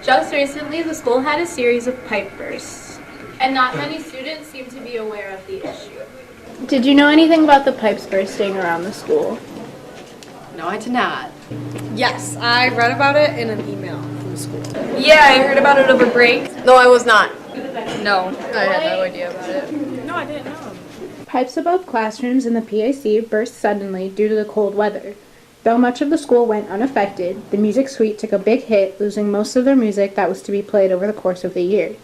Just recently, the school had a series of pipe bursts, and not many students seem to be aware of the issue. Did you know anything about the pipes bursting around the school? No, I did not. Yes, I read about it in an email from school. Yeah, I heard about it over break. No, I was not. No, I had no idea about it. No, I didn't know. Pipes above classrooms in the PAC burst suddenly due to the cold weather. Though much of the school went unaffected, the music suite took a big hit, losing most of their music that was to be played over the course of the year.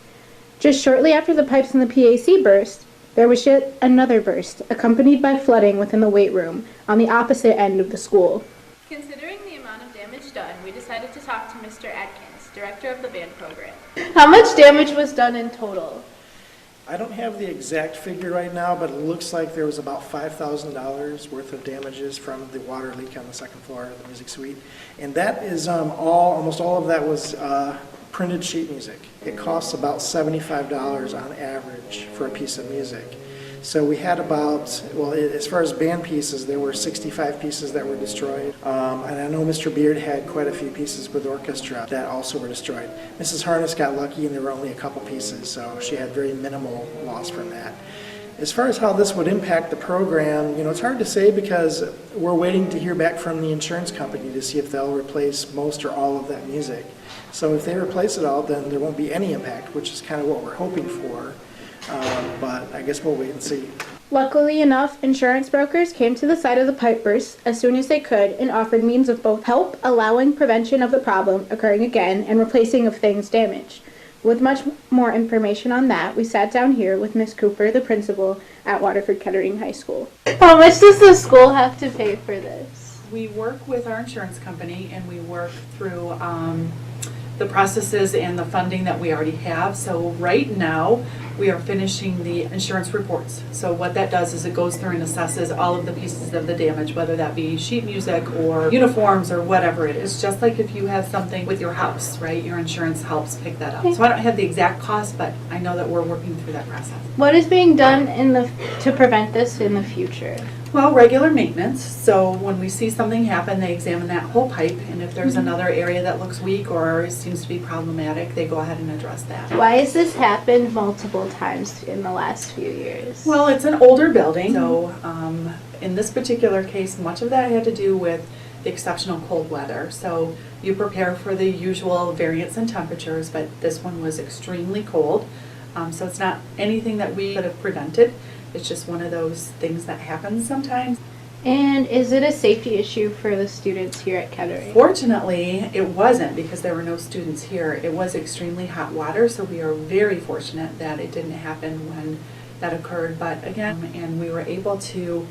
Just shortly after the pipes in the PAC burst, there was yet another burst, accompanied by flooding within the weight room on the opposite end of the school. Considering the amount of damage done, we decided to talk to Mr. Adkins, director of the band program. How much damage was done in total? I don't have the exact figure right now, but it looks like there was about $5,000 worth of damages from the water leak on the second floor of the music suite. And that is almost all of that was printed sheet music. It costs about $75 on average for a piece of music. So we had about, well, as far as band pieces, there were 65 pieces that were destroyed. And I know Mr. Beard had quite a few pieces with orchestra that also were destroyed. Mrs. Harness got lucky and there were only a couple pieces, so she had very minimal loss from that. As far as how this would impact the program, it's hard to say because we're waiting to hear back from the insurance company to see if they'll replace most or all of that music. So if they replace it all, then there won't be any impact, which is kind of what we're hoping for. But I guess we'll wait and see. Luckily enough, insurance brokers came to the site of the pipe burst as soon as they could and offered means of both help allowing prevention of the problem occurring again and replacing of things damaged. With much more information on that, we sat down here with Ms. Cooper, the principal at Waterford-Kettering High School. How much does the school have to pay for this? We work with our insurance company and we work through the processes and the funding that we already have. So right now, we are finishing the insurance reports. So what that does is it goes through and assesses all of the pieces of the damage, whether that be sheet music or uniforms or whatever it is. Just like if you have something with your house, right? Your insurance helps pick that up. So I don't have the exact cost, but I know that we're working through that process. What is being done to prevent this in the future? Well, regular maintenance. So when we see something happen, they examine that whole pipe, and if there's another area that looks weak or seems to be problematic, they go ahead and address that. Why has this happened multiple times in the last few years? Well, it's an older building, so in this particular case, much of that had to do with the exceptional cold weather. So you prepare for the usual variance in temperatures, but this one was extremely cold. So it's not anything that we could have prevented. It's just one of those things that happens sometimes. And is it a safety issue for the students here at Kettering? Fortunately, it wasn't because there were no students here. It was extremely hot water, so we are very fortunate that it didn't happen when that occurred. But again, and we were able to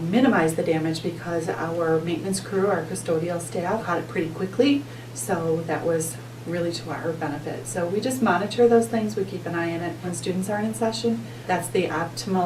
minimize the damage because our maintenance crew, our custodial staff, caught it pretty quickly. So that was really to our benefit. So we just monitor those things. We keep an eye on it when students aren't in session. That's the optimal